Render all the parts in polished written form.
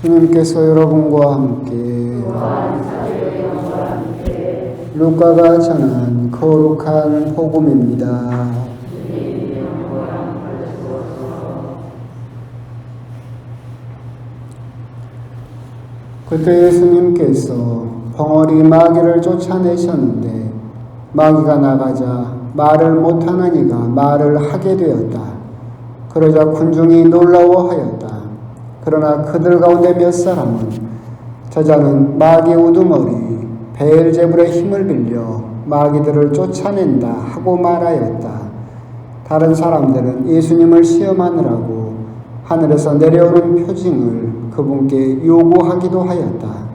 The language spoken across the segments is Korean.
주님께서 여러분과 함께 루카가 전한 거룩한 복음입니다. 그때 예수님께서 벙어리 마귀를 쫓아내셨는데 마귀가 나가자 말을 못하는 이가 말을 하게 되었다. 그러자 군중이 놀라워하였다. 그러나 그들 가운데 몇 사람은 저자는 마귀 우두머리 베엘제불의 힘을 빌려 마귀들을 쫓아낸다 하고 말하였다. 다른 사람들은 예수님을 시험하느라고 하늘에서 내려오는 표징을 그분께 요구하기도 하였다.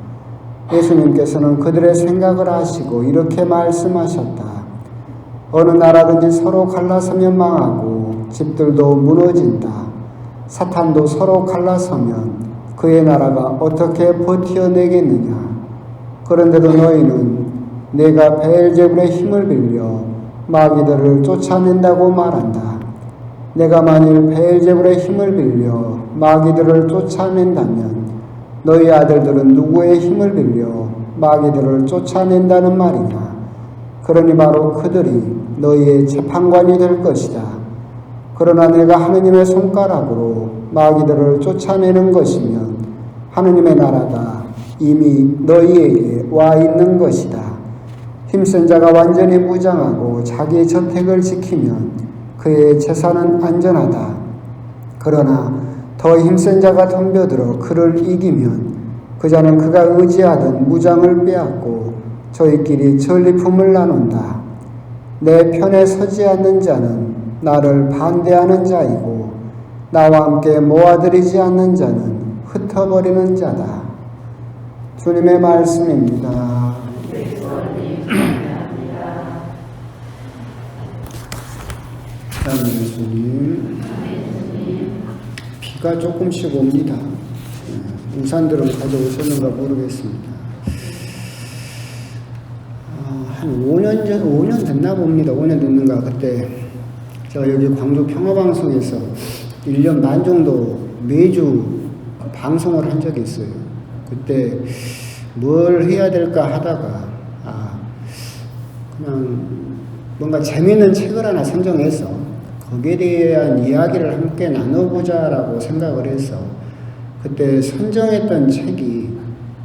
예수님께서는 그들의 생각을 아시고 이렇게 말씀하셨다. 어느 나라든지 서로 갈라서면 망하고 집들도 무너진다. 사탄도 서로 갈라서면 그의 나라가 어떻게 버텨내겠느냐. 그런데도 너희는 내가 베엘제불의 힘을 빌려 마귀들을 쫓아낸다고 말한다. 내가 만일 베엘제불의 힘을 빌려 마귀들을 쫓아낸다면 너희 아들들은 누구의 힘을 빌려 마귀들을 쫓아낸다는 말이냐. 그러니 바로 그들이 너희의 재판관이 될 것이다. 그러나 내가 하느님의 손가락으로 마귀들을 쫓아내는 것이면 하느님의 나라가 이미 너희에게 와 있는 것이다. 힘센 자가 완전히 무장하고 자기의 저택을 지키면 그의 재산은 안전하다. 그러나 더 힘센 자가 덤벼들어 그를 이기면 그 자는 그가 의지하던 무장을 빼앗고 저희끼리 전리품을 나눈다. 내 편에 서지 않는 자는 나를 반대하는 자이고 나와 함께 모아들이지 않는 자는 흩어버리는 자다. 주님의 말씀입니다. 아멘. 주님. 비가 조금씩 옵니다. 우산들은 가져오셨는가 모르겠습니다. 한 5년 됐나 봅니다. 5년 됐는가. 그때 제가 여기 광주 평화방송에서 1년 반 정도 매주 방송을 한 적이 있어요. 그때 뭘 해야 될까 하다가 그냥 뭔가 재미있는 책을 하나 선정해서 거기에 대한 이야기를 함께 나눠보자라고 생각을 해서 그때 선정했던 책이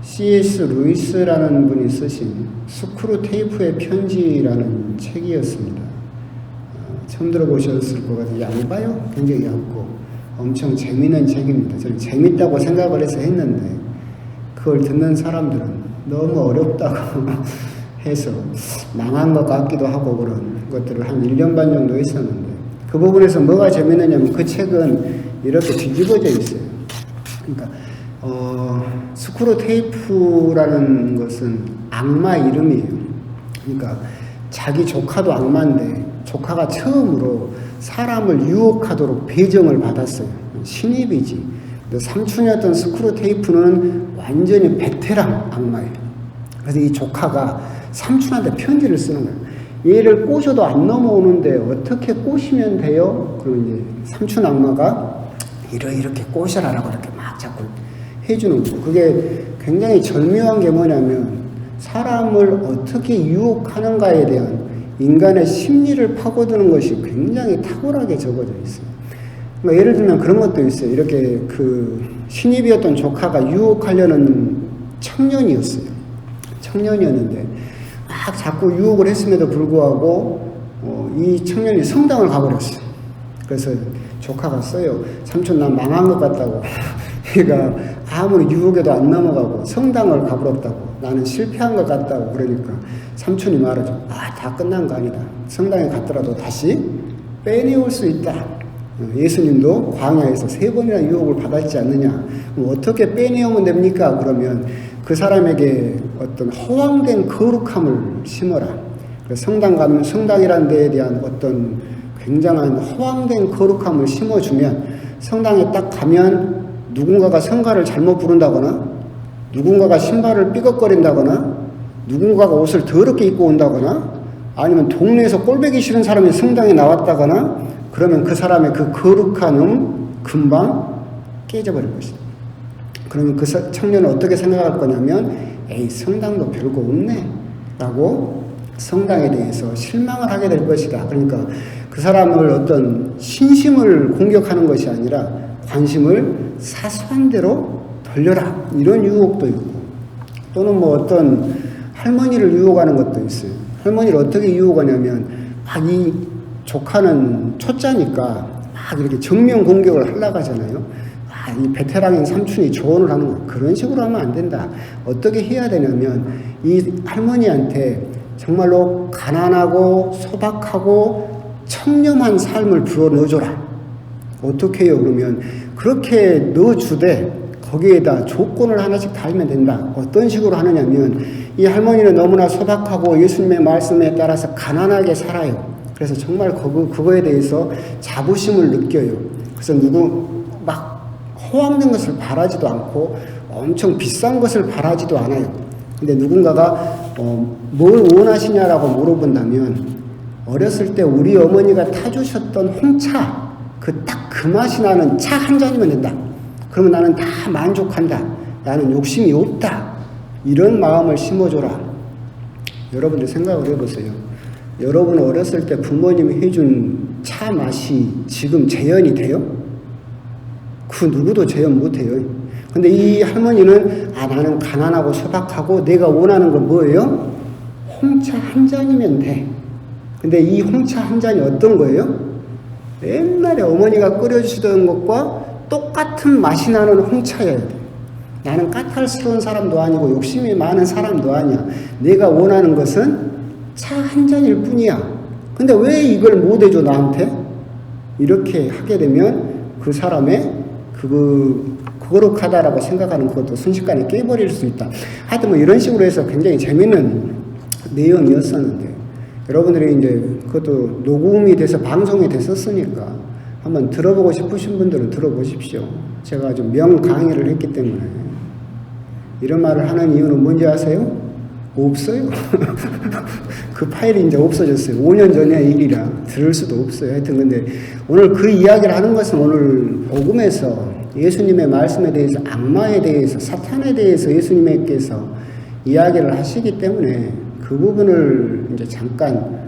C.S. 루이스라는 분이 쓰신 스크루테이프의 편지라는 책이었습니다. 처음 들어보셨을 것 같아요. 얇아요? 굉장히 얇고 엄청 재미있는 책입니다. 저는 재밌다고 생각을 해서 했는데 그걸 듣는 사람들은 너무 어렵다고 해서 망한 것 같기도 하고 그런 것들을 한 1년 반 정도 했었는데 그 부분에서 뭐가 재밌느냐면 그 책은 이렇게 뒤집어져 있어요. 그러니까 스크루테이프라는 것은 악마 이름이에요. 그러니까 자기 조카도 악마인데 조카가 처음으로 사람을 유혹하도록 배정을 받았어요. 신입이지. 근데 삼촌이었던 스크루테이프는 완전히 베테랑 악마예요. 그래서 이 조카가 삼촌한테 편지를 쓰는 거예요. 얘를 꼬셔도 안 넘어오는데 어떻게 꼬시면 돼요? 그러면 이제 삼촌 악마가 이렇게 꼬셔라라고 이렇게 막 자꾸 해주는 거예요. 그게 굉장히 절묘한 게 뭐냐면 사람을 어떻게 유혹하는가에 대한 인간의 심리를 파고드는 것이 굉장히 탁월하게 적어져 있어요. 그러니까 예를 들면 그런 것도 있어요. 이렇게 그 신입이었던 조카가 유혹하려는 청년이었어요. 청년이었는데 막 자꾸 유혹을 했음에도 불구하고 이 청년이 성당을 가버렸어요. 그래서 조카가 써요. 삼촌 난 망한 것 같다고. 얘가 아무리 유혹에도 안 넘어가고 성당을 가버렸다고. 나는 실패한 것 같다고. 그러니까 삼촌이 말하죠. 다 끝난 거 아니다. 성당에 갔더라도 다시 빼내올 수 있다. 예수님도 광야에서 3번이나 유혹을 받았지 않느냐. 그럼 어떻게 빼내오면 됩니까? 그러면 그 사람에게 어떤 허황된 거룩함을 심어라. 성당 가면 성당이라는 데에 대한 어떤 굉장한 허황된 거룩함을 심어주면 성당에 딱 가면 누군가가 성가를 잘못 부른다거나 누군가가 신발을 삐걱거린다거나 누군가가 옷을 더럽게 입고 온다거나 아니면 동네에서 꼴보기 싫은 사람이 성당에 나왔다거나 그러면 그 사람의 그 거룩함은 금방 깨져버릴 것이다. 그러면 그 청년은 어떻게 생각할 거냐면 에이 성당도 별거 없네 라고 성당에 대해서 실망을 하게 될 것이다. 그러니까 그 사람을 어떤 신심을 공격하는 것이 아니라 관심을 사소한 대로 돌려라 이런 유혹도 있고, 또는 뭐 어떤 할머니를 유혹하는 것도 있어요. 할머니를 어떻게 유혹하냐면 막 이 조카는 초짜니까 막 이렇게 정면 공격을 하려고 하잖아요. 이 베테랑인 삼촌이 조언을 하는 거, 그런 식으로 하면 안 된다. 어떻게 해야 되냐면 이 할머니한테 정말로 가난하고 소박하고 청렴한 삶을 불어 넣어줘라. 어떻게 해요? 그러면 그렇게 넣어주되 거기에다 조건을 하나씩 달면 된다. 어떤 식으로 하느냐면 이 할머니는 너무나 소박하고 예수님의 말씀에 따라서 가난하게 살아요. 그래서 정말 그거에 대해서 자부심을 느껴요. 그래서 막 허황된 것을 바라지도 않고 엄청 비싼 것을 바라지도 않아요. 근데 누군가가 뭘 원하시냐라고 물어본다면 어렸을 때 우리 어머니가 타주셨던 홍차, 그 맛이 나는 차 한 잔이면 된다. 그러면 나는 다 만족한다. 나는 욕심이 없다. 이런 마음을 심어줘라. 여러분들 생각을 해보세요. 여러분 어렸을 때 부모님이 해준 차 맛이 지금 재현이 돼요? 그 누구도 재현 못해요. 근데 이 할머니는 나는 가난하고 소박하고 내가 원하는 건 뭐예요? 홍차 한 잔이면 돼. 근데 이 홍차 한 잔이 어떤 거예요? 옛날에 어머니가 끓여주시던 것과 똑같은 맛이 나는 홍차여야 돼. 나는 까탈스러운 사람도 아니고 욕심이 많은 사람도 아니야. 내가 원하는 것은 차 한 잔일 뿐이야. 근데 왜 이걸 못 해줘 나한테? 이렇게 하게 되면 그 사람의 거룩하다라고 생각하는 그것도 순식간에 깨버릴 수 있다. 하여튼 뭐 이런 식으로 해서 굉장히 재밌는 내용이었었는데, 여러분들이 이제 그것도 녹음이 돼서 방송이 됐었으니까 한번 들어보고 싶으신 분들은 들어보십시오. 제가 좀 명강의를 했기 때문에. 이런 말을 하는 이유는 뭔지 아세요? 없어요. 그 파일이 이제 없어졌어요. 5년 전의 일이라 들을 수도 없어요. 하여튼 근데 오늘 그 이야기를 하는 것은 오늘 복음에서 예수님의 말씀에 대해서, 악마에 대해서, 사탄에 대해서 예수님께서 이야기를 하시기 때문에 그 부분을 이제 잠깐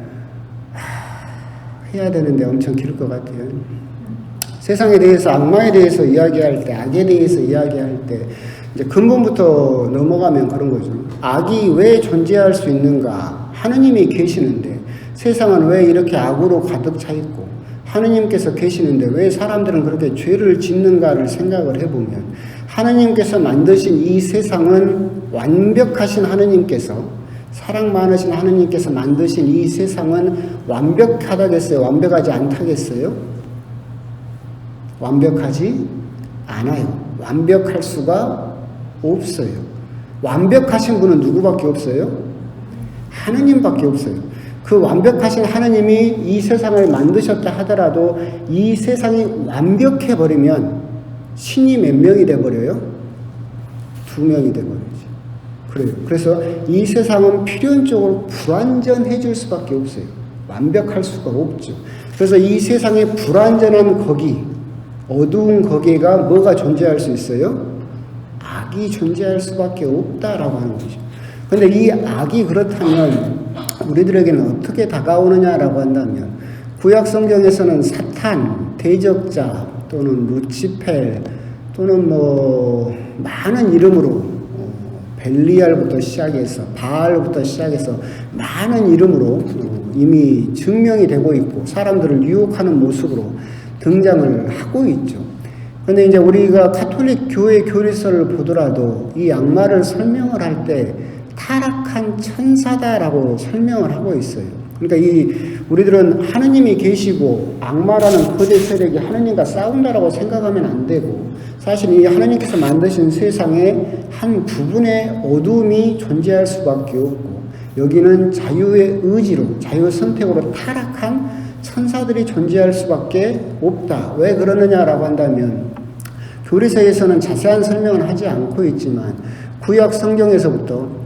해야 되는데 엄청 길 것 같아요. 세상에 대해서, 악마에 대해서 이야기할 때, 악에 대해서 이야기할 때 이제 근본부터 넘어가면 그런 거죠. 악이 왜 존재할 수 있는가? 하느님이 계시는데 세상은 왜 이렇게 악으로 가득 차 있고, 하느님께서 계시는데 왜 사람들은 그렇게 죄를 짓는가를 생각을 해보면, 하느님께서 만드신 이 세상은 완벽하신 하느님께서, 사랑 많으신 하느님께서 만드신 이 세상은 완벽하다겠어요? 완벽하지 않다겠어요? 완벽하지 않아요. 완벽할 수가 없어요. 완벽하신 분은 누구밖에 없어요? 하느님밖에 없어요. 그 완벽하신 하느님이 이 세상을 만드셨다 하더라도 이 세상이 완벽해버리면 신이 몇 명이 돼버려요? 2명이 돼버리죠. 그래요. 그래서 이 세상은 필연적으로 불완전해질 수밖에 없어요. 완벽할 수가 없죠. 그래서 이 세상에 불완전한 거기, 어두운 거기가 뭐가 존재할 수 있어요? 악이 존재할 수밖에 없다라고 하는 거죠. 근데 이 악이 그렇다면 우리들에게는 어떻게 다가오느냐라고 한다면, 구약 성경에서는 사탄, 대적자 또는 루치펠 또는 뭐 많은 이름으로, 벨리알부터 시작해서 바알부터 시작해서 많은 이름으로 이미 증명이 되고 있고 사람들을 유혹하는 모습으로 등장을 하고 있죠. 근데 이제 우리가 가톨릭 교회 교리서를 보더라도 이 악마를 설명을 할 때 타락한 천사다라고 설명을 하고 있어요. 그러니까 우리들은 하느님이 계시고 악마라는 거대 세력이 하느님과 싸운다라고 생각하면 안 되고, 사실 이 하느님께서 만드신 세상에 한 부분의 어둠이 존재할 수밖에 없고, 여기는 자유의 의지로, 자유 선택으로 타락한 천사들이 존재할 수밖에 없다. 왜 그러느냐라고 한다면, 교리서에서는 자세한 설명을 하지 않고 있지만 구약 성경에서부터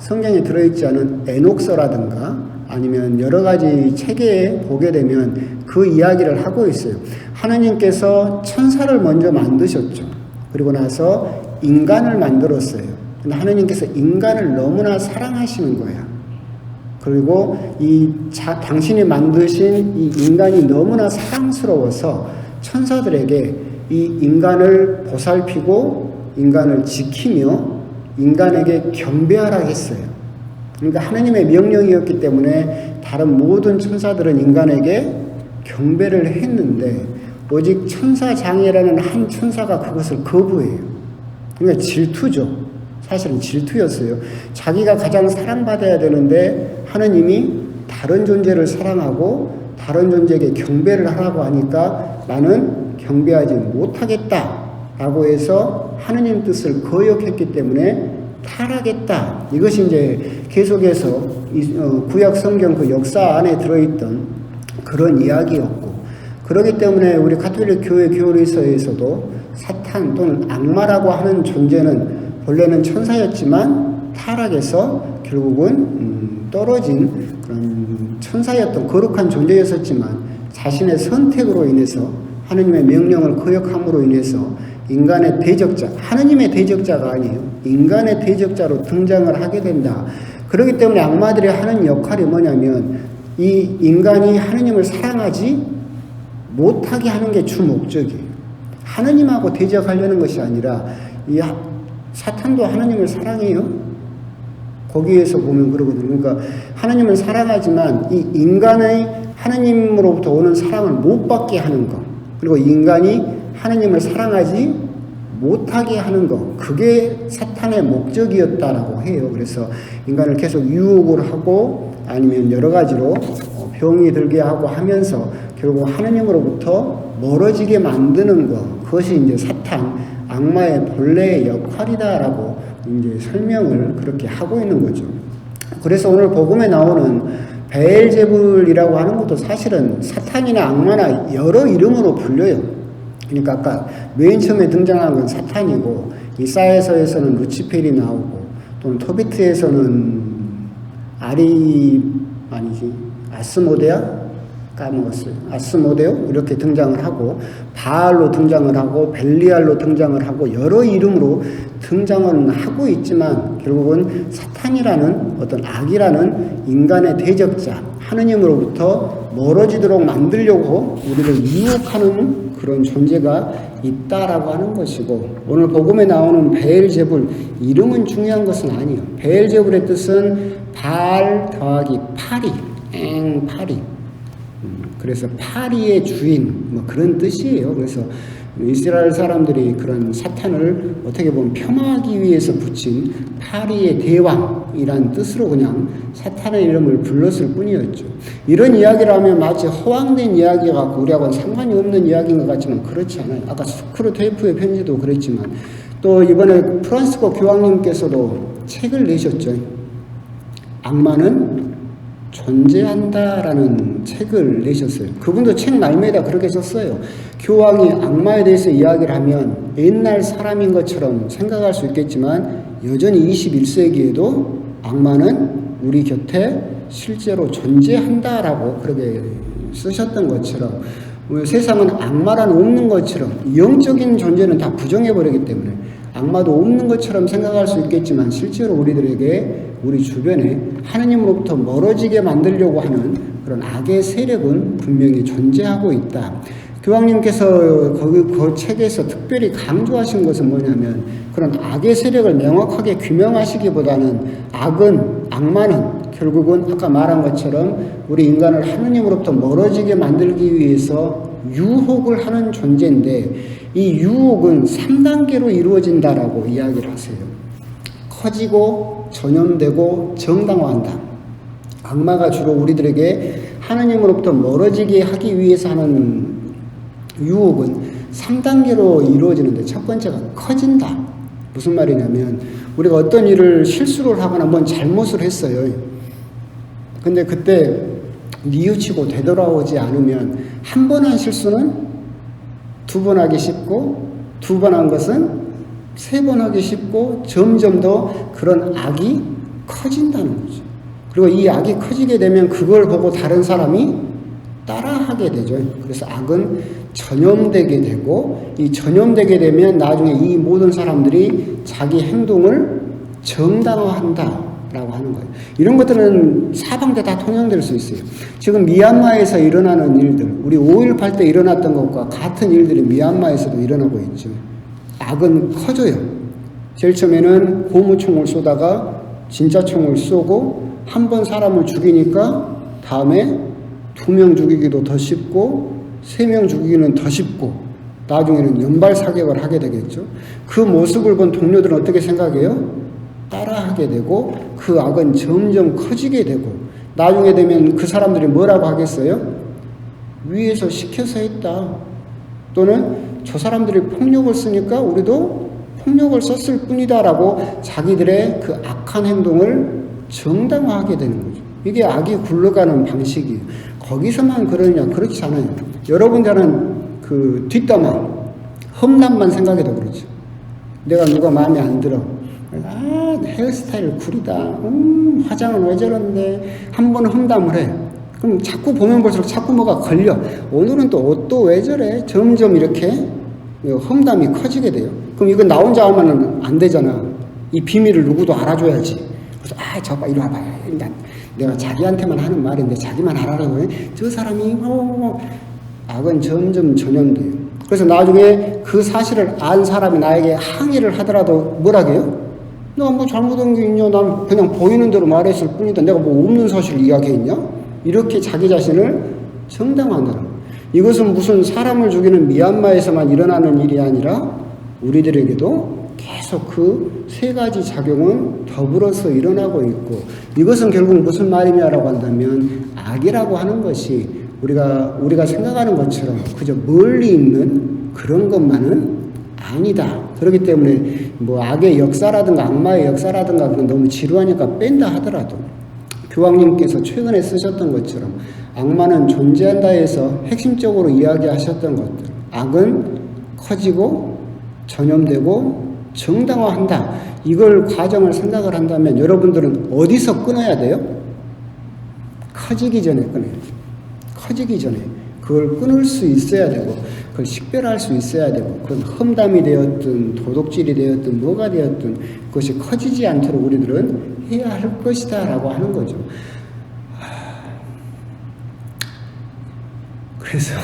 성경에 들어있지 않은 에녹서라든가 아니면 여러 가지 책에 보게 되면 그 이야기를 하고 있어요. 하나님께서 천사를 먼저 만드셨죠. 그리고 나서 인간을 만들었어요. 근데 하느님께서 인간을 너무나 사랑하시는 거야. 그리고 당신이 만드신 이 인간이 너무나 사랑스러워서 천사들에게 이 인간을 보살피고 인간을 지키며 인간에게 경배하라 했어요. 그러니까 하느님의 명령이었기 때문에 다른 모든 천사들은 인간에게 경배를 했는데 오직 천사장이라는 한 천사가 그것을 거부해요. 그러니까 질투죠. 사실은 질투였어요. 자기가 가장 사랑받아야 되는데 하느님이 다른 존재를 사랑하고 다른 존재에게 경배를 하라고 하니까 나는 경배하지 못하겠다라고 해서 하느님 뜻을 거역했기 때문에 타락했다. 이것이 이제 계속해서 구약 성경 그 역사 안에 들어있던 그런 이야기였고, 그렇기 때문에 우리 가톨릭 교회 교리서에서도 사탄 또는 악마라고 하는 존재는 본래는 천사였지만 타락해서 결국은 떨어진 그런 천사였던 거룩한 존재였었지만 자신의 선택으로 인해서 하느님의 명령을 거역함으로 인해서 인간의 대적자, 하느님의 대적자가 아니에요. 인간의 대적자로 등장을 하게 된다. 그렇기 때문에 악마들이 하는 역할이 뭐냐면 이 인간이 하느님을 사랑하지 못하게 하는 게 주 목적이에요. 하느님하고 대적하려는 것이 아니라 이 사탄도 하느님을 사랑해요. 거기에서 보면 그러거든요. 그러니까 하느님을 사랑하지만 이 인간의 하느님으로부터 오는 사랑을 못 받게 하는 것, 그리고 인간이 하느님을 사랑하지 못하게 하는 것, 그게 사탄의 목적이었다라고 해요. 그래서 인간을 계속 유혹을 하고 아니면 여러 가지로 병이 들게 하고 하면서 결국 하느님으로부터 멀어지게 만드는 것, 그것이 이제 사탄, 악마의 본래의 역할이다라고 이제 설명을 그렇게 하고 있는 거죠. 그래서 오늘 복음에 나오는 베엘제불이라고 하는 것도 사실은 사탄이나 악마나 여러 이름으로 불려요. 그러니까 아까 맨 처음에 등장한 건 사탄이고, 이사야서에서는 루치펠이 나오고, 또는 토비트에서는 아스모데아? 까먹었어요. 아스모데오? 이렇게 등장을 하고, 바알로 등장을 하고, 벨리알로 등장을 하고, 여러 이름으로 등장은 하고 있지만, 결국은 사탄이라는 어떤 악이라는 인간의 대적자, 하느님으로부터 멀어지도록 만들려고 우리를 유혹하는 그런 존재가 있다라고 하는 것이고, 오늘 복음에 나오는 베엘제불, 이름은 중요한 것은 아니에요. 베엘제불의 뜻은 바알 더하기 파리, 파리. 그래서 파리의 주인, 뭐 그런 뜻이에요. 그래서 이스라엘 사람들이 그런 사탄을 어떻게 보면 폄하하기 위해서 붙인 파리의 대왕이란 뜻으로 그냥 사탄의 이름을 불렀을 뿐이었죠. 이런 이야기를 하면 마치 허황된 이야기 같고 우리하고는 상관이 없는 이야기인 것 같지만 그렇지 않아요. 아까 스크루테이프의 편지도 그랬지만, 또 이번에 프란시스코 교황님께서도 책을 내셨죠. 악마는 존재한다라는 책을 내셨어요. 그분도 책 말미에다 그렇게 썼어요. 교황이 악마에 대해서 이야기를 하면 옛날 사람인 것처럼 생각할 수 있겠지만 여전히 21세기에도 악마는 우리 곁에 실제로 존재한다라고 그렇게 쓰셨던 것처럼, 세상은 악마란 없는 것처럼 영적인 존재는 다 부정해버리기 때문에 악마도 없는 것처럼 생각할 수 있겠지만 실제로 우리들에게 우리 주변에 하느님으로부터 멀어지게 만들려고 하는 그런 악의 세력은 분명히 존재하고 있다. 교황님께서 그 책에서 특별히 강조하신 것은 뭐냐면, 그런 악의 세력을 명확하게 규명하시기보다는 악마는 결국은 아까 말한 것처럼 우리 인간을 하느님으로부터 멀어지게 만들기 위해서 유혹을 하는 존재인데, 이 유혹은 3단계로 이루어진다라고 이야기를 하세요. 커지고 전염되고 정당화한다. 악마가 주로 우리들에게 하느님으로부터 멀어지게 하기 위해서 하는 유혹은 3단계로 이루어지는데, 첫 번째가 커진다. 무슨 말이냐면 우리가 어떤 일을 실수를 하거나 뭔 잘못을 했어요. 근데 그때 뉘우치고 되돌아오지 않으면 한 번 한 실수는 2번 하기 쉽고, 2번 한 것은 3번 하기 쉽고, 점점 더 그런 악이 커진다는 거죠. 그리고 이 악이 커지게 되면 그걸 보고 다른 사람이 따라하게 되죠. 그래서 악은 전염되게 되고, 이 전염되게 되면 나중에 이 모든 사람들이 자기 행동을 정당화한다라고 하는 거예요. 이런 것들은 사방대 다 통용될 수 있어요. 지금 미얀마에서 일어나는 일들, 우리 5.18 때 일어났던 것과 같은 일들이 미얀마에서도 일어나고 있죠. 악은 커져요. 제일 처음에는 고무총을 쏘다가 진짜 총을 쏘고 한 번 사람을 죽이니까 다음에 2명 죽이기도 더 쉽고 3명 죽이기는 더 쉽고 나중에는 연발 사격을 하게 되겠죠. 그 모습을 본 동료들은 어떻게 생각해요? 따라하게 되고 그 악은 점점 커지게 되고 나중에 되면 그 사람들이 뭐라고 하겠어요? 위에서 시켜서 했다. 또는 저 사람들이 폭력을 쓰니까 우리도 폭력을 썼을 뿐이다 라고 자기들의 그 악한 행동을 정당화하게 되는 거죠. 이게 악이 굴러가는 방식이에요. 거기서만 그러냐? 그렇지 않아요. 여러분들은 그 뒷담화, 험담만 생각해도 그렇죠. 내가 누가 마음에 안 들어. 헤어스타일 구리다. 화장은 왜 저런데? 한 번 험담을 해. 그럼 자꾸 보면 볼수록 자꾸 뭐가 걸려. 오늘은 또 옷도 왜 저래? 점점 이렇게 험담이 커지게 돼요. 그럼 이거 나 혼자 하면 안 되잖아. 이 비밀을 누구도 알아줘야지. 그래서 저봐 이리 와봐. 내가 자기한테만 하는 말인데 자기만 알아라고 해. 저 사람이 악은 점점 전염돼요. 그래서 나중에 그 사실을 안 사람이 나에게 항의를 하더라도 뭐라고 해요? 내가 뭐 잘못한 게 있냐? 난 그냥 보이는 대로 말했을 뿐이다. 내가 뭐 없는 사실을 이야기했냐? 이렇게 자기 자신을 정당화한다는 거예요. 이것은 무슨 사람을 죽이는 미얀마에서만 일어나는 일이 아니라 우리들에게도 계속 그 세 가지 작용은 더불어서 일어나고 있고 이것은 결국 무슨 말이냐라고 한다면 악이라고 하는 것이 우리가 생각하는 것처럼 그저 멀리 있는 그런 것만은 아니다. 그렇기 때문에 뭐 악의 역사라든가 악마의 역사라든가 그건 너무 지루하니까 뺀다 하더라도 교황님께서 최근에 쓰셨던 것처럼 악마는 존재한다 해서 핵심적으로 이야기하셨던 것들 악은 커지고 전염되고 정당화한다. 이걸 과정을 생각을 한다면 여러분들은 어디서 끊어야 돼요? 커지기 전에 끊어요. 커지기 전에 그걸 끊을 수 있어야 되고 그걸 식별할 수 있어야 되고 그건 험담이 되었든 도둑질이 되었든 뭐가 되었든 그것이 커지지 않도록 우리들은 해야 할 것이다 라고 하는 거죠. 그래서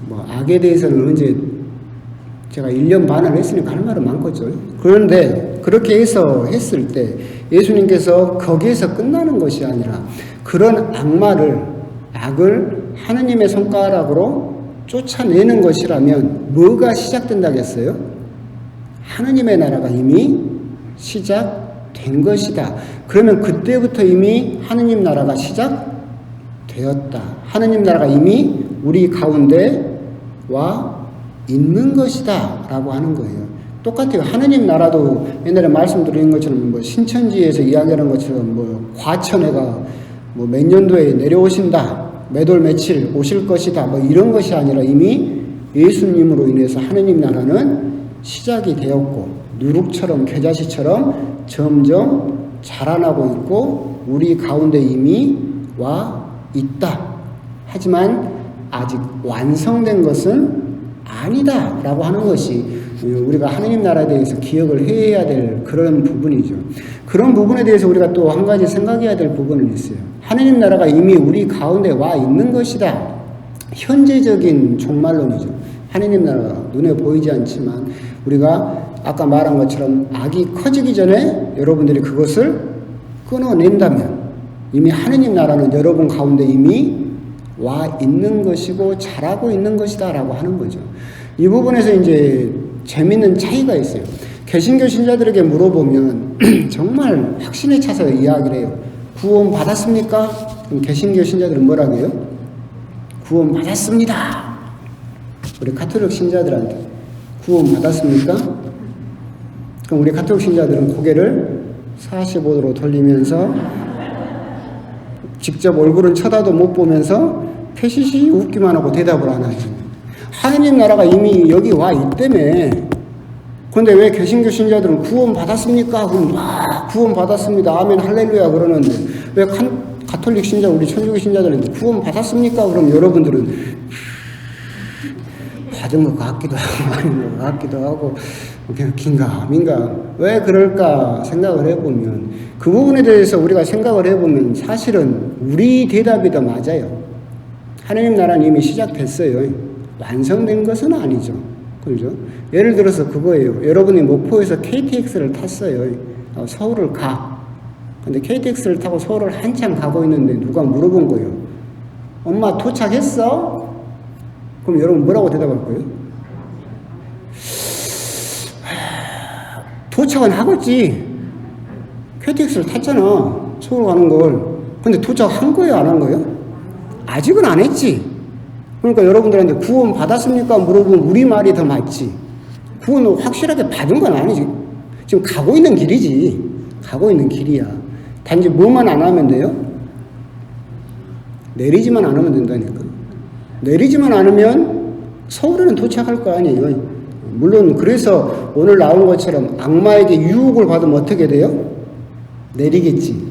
뭐 악에 대해서는 언제 제가 1년 반을 했으니까 할 말은 많겠죠. 그런데 그렇게 해서 했을 때 예수님께서 거기에서 끝나는 것이 아니라 그런 악을 하느님의 손가락으로 쫓아내는 것이라면 뭐가 시작된다고 했어요? 하느님의 나라가 이미 시작된 것이다. 그러면 그때부터 이미 하느님 나라가 시작되었다. 하느님 나라가 이미 우리 가운데 와 있는 것이다 라고 하는 거예요. 똑같아요. 하느님 나라도 옛날에 말씀드린 것처럼 뭐 신천지에서 이야기하는 것처럼 뭐 과천에가 뭐 몇 년도에 내려오신다. 매돌 며칠 오실 것이다. 뭐 이런 것이 아니라 이미 예수님으로 인해서 하느님 나라는 시작이 되었고 누룩처럼 겨자씨처럼 점점 자라나고 있고 우리 가운데 이미 와 있다. 하지만 아직 완성된 것은 아니다 라고 하는 것이 우리가 하느님 나라에 대해서 기억을 해야 될 그런 부분이죠. 그런 부분에 대해서 우리가 또 한 가지 생각해야 될 부분은 있어요. 하느님 나라가 이미 우리 가운데 와 있는 것이다. 현재적인 종말론이죠. 하느님 나라가 눈에 보이지 않지만 우리가 아까 말한 것처럼 악이 커지기 전에 여러분들이 그것을 끊어낸다면 이미 하느님 나라는 여러분 가운데 이미 와 있는 것이고 자라고 있는 것이다 라고 하는 거죠. 이 부분에서 이제 재밌는 차이가 있어요. 개신교 신자들에게 물어보면 정말 확신에 차서 이야기를 해요. 구원 받았습니까? 그럼 개신교 신자들은 뭐라고 해요? 구원 받았습니다. 우리 가톨릭 신자들한테 구원 받았습니까? 그럼 우리 가톨릭 신자들은 고개를 45도로 돌리면서 직접 얼굴은 쳐다도 못 보면서 패시시 웃기만 하고 대답을 안 하죠. 하느님 나라가 이미 여기 와 있다며. 그런데 왜 개신교 신자들은 구원 받았습니까? 그럼 구원 받았습니다. 아멘 할렐루야 그러는데 왜 가톨릭 신자 우리 천주교 신자들은 구원 받았습니까? 그럼 여러분들은 받은 것 같기도 하고 아닌 것 같기도 하고 그냥 긴가민가 왜 그럴까 생각을 해보면 그 부분에 대해서 우리가 생각을 해보면 사실은 우리 대답이 더 맞아요. 하나님 나라는 이미 시작됐어요. 완성된 것은 아니죠. 그렇죠? 예를 들어서 그거예요. 여러분이 목포에서 KTX를 탔어요. 서울을 가. 근데 KTX를 타고 서울을 한참 가고 있는데 누가 물어본 거예요. 엄마 도착했어? 그럼 여러분 뭐라고 대답할 거예요? 도착은 하겠지. KTX를 탔잖아. 서울 가는 걸. 근데 도착한 거예요? 안 한 거예요? 아직은 안 했지. 그러니까 여러분들한테 구원 받았습니까? 물어보면 우리 말이 더 맞지. 구원을 확실하게 받은 건 아니지. 지금 가고 있는 길이지. 가고 있는 길이야. 단지 뭐만 안 하면 돼요? 내리지만 않으면 된다니까. 내리지만 않으면 서울에는 도착할 거 아니에요. 물론 그래서 오늘 나온 것처럼 악마에게 유혹을 받으면 어떻게 돼요? 내리겠지.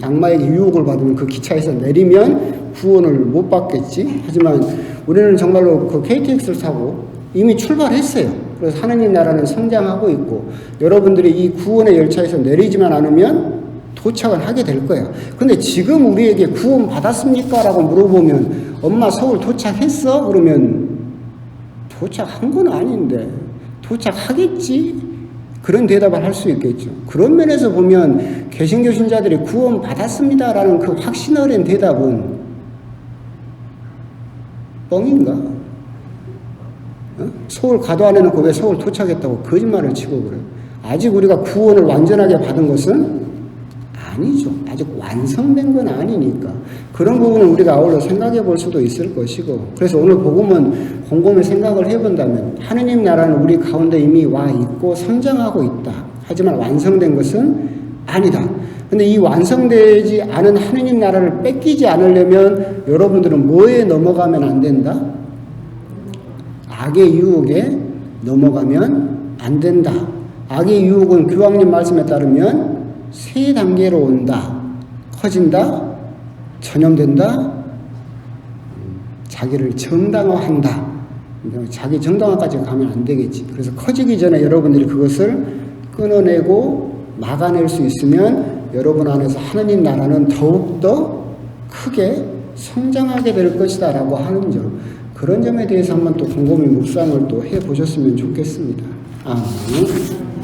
악마에게 유혹을 받으면 그 기차에서 내리면 구원을 못 받겠지. 하지만 우리는 정말로 그 KTX를 타고 이미 출발했어요. 그래서 하나님 나라는 성장하고 있고 여러분들이 이 구원의 열차에서 내리지만 않으면 도착은 하게 될 거야. 근데 지금 우리에게 구원 받았습니까? 라고 물어보면 엄마 서울 도착했어? 그러면 도착한 건 아닌데 도착하겠지? 그런 대답을 할 수 있겠죠. 그런 면에서 보면 개신교 신자들이 구원 받았습니다 라는 그 확신 어린 대답은 뻥인가? 서울 가도 안 해놓고 왜 서울 도착했다고 거짓말을 치고 그래요. 아직 우리가 구원을 완전하게 받은 것은 아니죠. 아직 완성된 건 아니니까. 그런 부분은 우리가 아울러 생각해 볼 수도 있을 것이고. 그래서 오늘 복음은 곰곰이 생각을 해본다면 하느님 나라는 우리 가운데 이미 와 있고 성장하고 있다. 하지만 완성된 것은 아니다. 근데 이 완성되지 않은 하느님 나라를 뺏기지 않으려면 여러분들은 뭐에 넘어가면 안 된다? 악의 유혹에 넘어가면 안 된다. 악의 유혹은 교황님 말씀에 따르면 세 단계로 온다. 커진다. 전염된다. 자기를 정당화한다. 자기 정당화까지 가면 안 되겠지. 그래서 커지기 전에 여러분들이 그것을 끊어내고 막아낼 수 있으면 여러분 안에서 하느님 나라는 더욱더 크게 성장하게 될 것이다 라고 하는 점, 그런 점에 대해서 한번 또 곰곰이 묵상을 또 해보셨으면 좋겠습니다. 아멘.